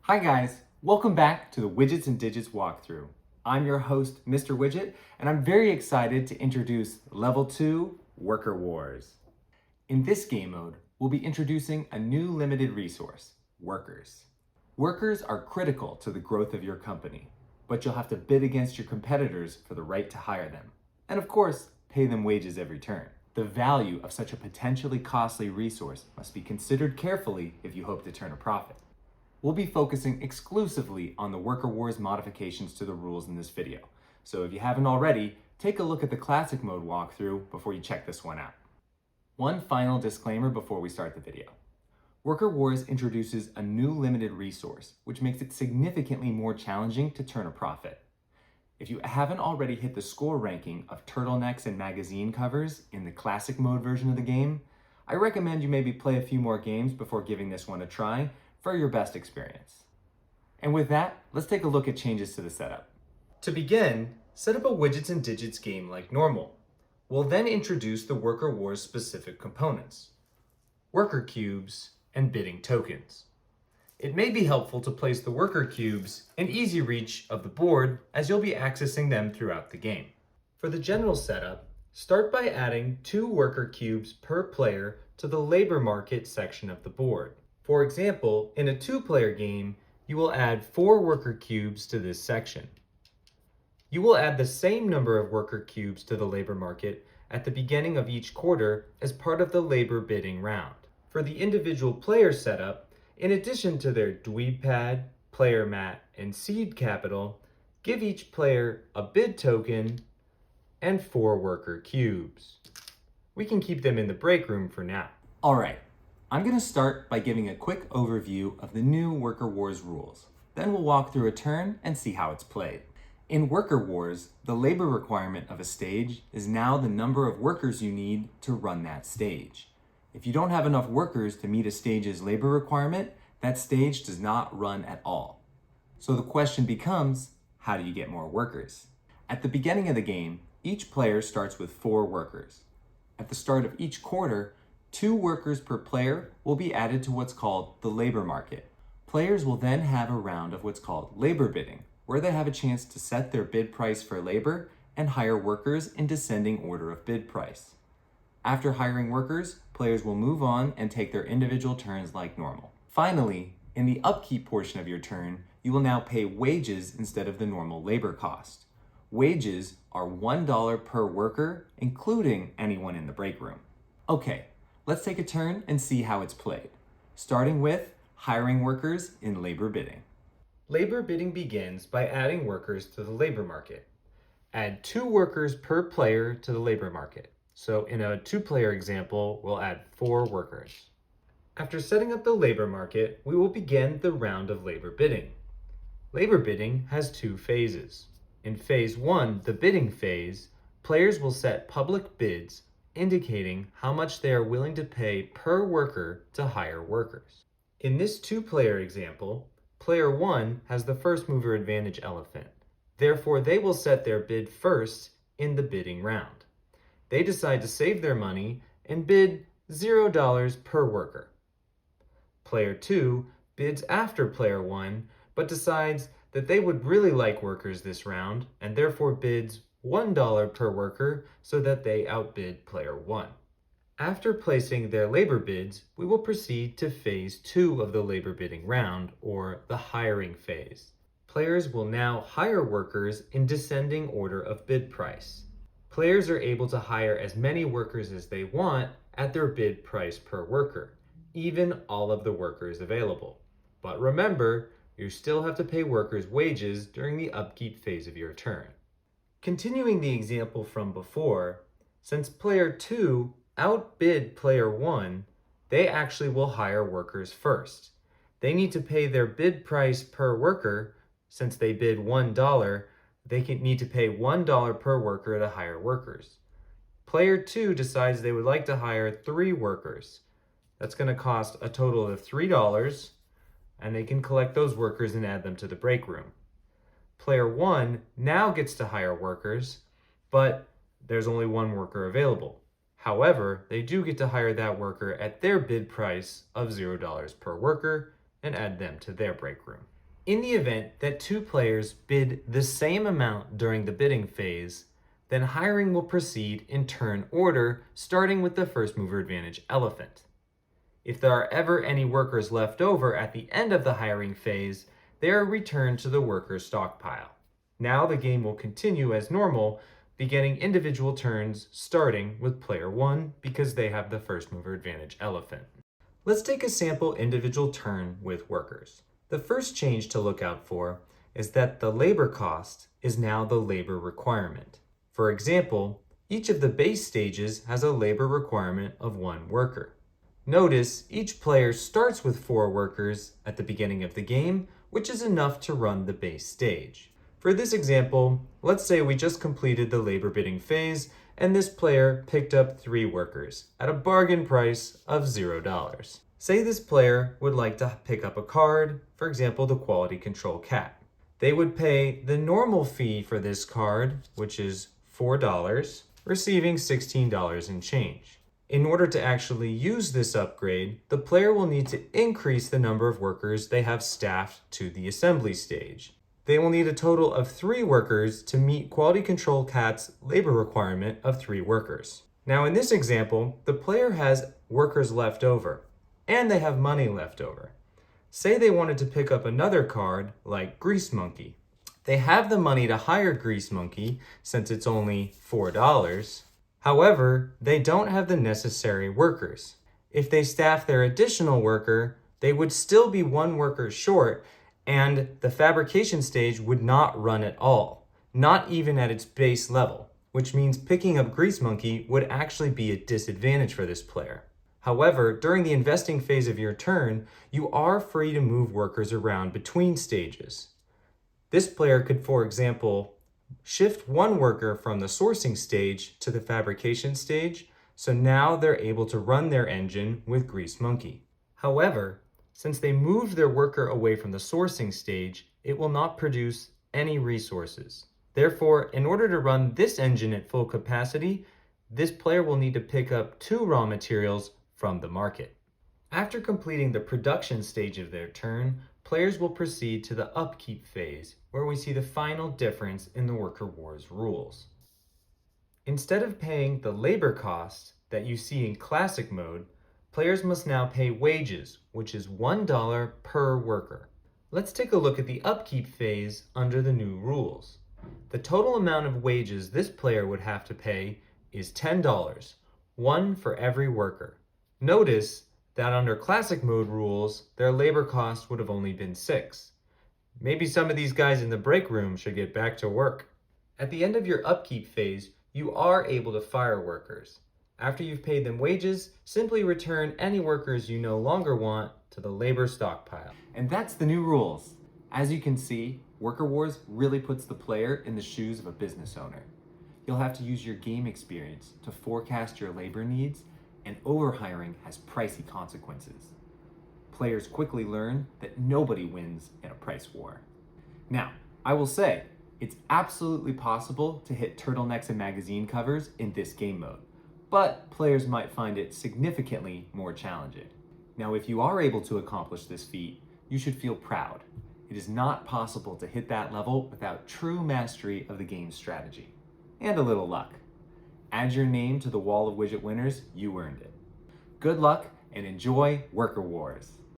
Hi guys, welcome back to the Widgets and Digits walkthrough. I'm your host, Mr. Widget, and I'm very excited to introduce Level 2, Worker Wars. In this game mode, we'll be introducing a new limited resource, workers. Workers are critical to the growth of your company, but you'll have to bid against your competitors for the right to hire them. And of course, pay them wages every turn. The value of such a potentially costly resource must be considered carefully if you hope to turn a profit. We'll be focusing exclusively on the Worker Wars modifications to the rules in this video. So if you haven't already, take a look at the Classic Mode walkthrough before you check this one out. One final disclaimer before we start the video. Worker Wars introduces a new limited resource, which makes it significantly more challenging to turn a profit. If you haven't already hit the score ranking of Turtlenecks and Magazine Covers in the Classic Mode version of the game, I recommend you maybe play a few more games before giving this one a try for your best experience. And with that, let's take a look at changes to the setup. To begin, set up a Widgets and Digits game like normal. We'll then introduce the Worker Wars specific components, worker cubes, and bidding tokens. It may be helpful to place the worker cubes in easy reach of the board as you'll be accessing them throughout the game. For the general setup, start by adding 2 worker cubes per player to the labor market section of the board. For example, in a 2-player game, you will add 4 worker cubes to this section. You will add the same number of worker cubes to the labor market at the beginning of each quarter as part of the labor bidding round. For the individual player setup, in addition to their dweeb pad, player mat, and seed capital, give each player a bid token and 4 worker cubes. We can keep them in the break room for now. All right. I'm going to start by giving a quick overview of the new Worker Wars rules. Then we'll walk through a turn and see how it's played. In Worker Wars, the labor requirement of a stage is now the number of workers you need to run that stage. If you don't have enough workers to meet a stage's labor requirement, that stage does not run at all. So the question becomes, how do you get more workers? At the beginning of the game, each player starts with 4 workers. At the start of each quarter, 2 workers per player will be added to what's called the labor market. Players will then have a round of what's called labor bidding, where they have a chance to set their bid price for labor and hire workers in descending order of bid price. After hiring workers, players will move on and take their individual turns like normal. Finally, in the upkeep portion of your turn, you will now pay wages instead of the normal labor cost. Wages are $1 per worker, including anyone in the break room. Okay. Let's take a turn and see how it's played, starting with hiring workers in labor bidding. Labor bidding begins by adding workers to the labor market. Add 2 workers per player to the labor market. So in a 2-player example, we'll add 4 workers. After setting up the labor market, we will begin the round of labor bidding. Labor bidding has 2 phases. In phase 1, the bidding phase, players will set public bids indicating how much they are willing to pay per worker to hire workers. In this 2-player example, player 1 has the first mover advantage elephant. Therefore, they will set their bid first in the bidding round. They decide to save their money and bid $0 per worker. Player 2 bids after player 1, but decides that they would really like workers this round and therefore bids $1 per worker so that they outbid player 1. After placing their labor bids, we will proceed to phase 2 of the labor bidding round, or the hiring phase. Players will now hire workers in descending order of bid price. Players are able to hire as many workers as they want at their bid price per worker, even all of the workers available. But remember, you still have to pay workers wages during the upkeep phase of your turn. Continuing the example from before, since player 2 outbid player 1, they actually will hire workers first. They need to pay their bid price per worker. Since they bid $1, they need to pay $1 per worker to hire workers. Player 2 decides they would like to hire 3 workers. That's going to cost a total of $3, and they can collect those workers and add them to the break room. Player 1 now gets to hire workers, but there's only 1 worker available. However, they do get to hire that worker at their bid price of $0 per worker and add them to their break room. In the event that two players bid the same amount during the bidding phase, then hiring will proceed in turn order, starting with the first mover advantage elephant. If there are ever any workers left over at the end of the hiring phase, they are returned to the worker stockpile. Now the game will continue as normal, beginning individual turns starting with player 1 because they have the first mover advantage elephant. Let's take a sample individual turn with workers. The first change to look out for is that the labor cost is now the labor requirement. For example, each of the base stages has a labor requirement of 1 worker. Notice each player starts with 4 workers at the beginning of the game, which is enough to run the base stage. For this example, let's say we just completed the labor bidding phase and this player picked up 3 workers at a bargain price of $0. Say this player would like to pick up a card, for example, the Quality Control Cat. They would pay the normal fee for this card, which is $4, receiving $16 in change. In order to actually use this upgrade, the player will need to increase the number of workers they have staffed to the assembly stage. They will need a total of 3 workers to meet Quality Control Cat's labor requirement of 3 workers. Now in this example, the player has workers left over, and they have money left over. Say they wanted to pick up another card like Grease Monkey. They have the money to hire Grease Monkey since it's only $4. However, they don't have the necessary workers. If they staff their additional worker, they would still be 1 worker short, and the fabrication stage would not run at all, not even at its base level, which means picking up Grease Monkey would actually be a disadvantage for this player. However, during the investing phase of your turn, you are free to move workers around between stages. This player could, for example, shift 1 worker from the sourcing stage to the fabrication stage, so now they're able to run their engine with Grease Monkey. However, since they moved their worker away from the sourcing stage, it will not produce any resources. Therefore, in order to run this engine at full capacity, this player will need to pick up 2 raw materials from the market. After completing the production stage of their turn, players will proceed to the upkeep phase, where we see the final difference in the Worker Wars rules. Instead of paying the labor cost that you see in classic mode, players must now pay wages, which is $1 per worker. Let's take a look at the upkeep phase under the new rules. The total amount of wages this player would have to pay is $10, 1 for every worker. Notice that under classic mode rules, their labor cost would have only been 6. Maybe some of these guys in the break room should get back to work. At the end of your upkeep phase, you are able to fire workers. After you've paid them wages, simply return any workers you no longer want to the labor stockpile. And that's the new rules. As you can see, Worker Wars really puts the player in the shoes of a business owner. You'll have to use your game experience to forecast your labor needs, and overhiring has pricey consequences. Players quickly learn that nobody wins in a price war. Now, I will say, it's absolutely possible to hit Turtlenecks and Magazine Covers in this game mode, but players might find it significantly more challenging. Now, if you are able to accomplish this feat, you should feel proud. It is not possible to hit that level without true mastery of the game's strategy, and a little luck. Add your name to the wall of widget winners, you earned it. Good luck and enjoy Worker Wars.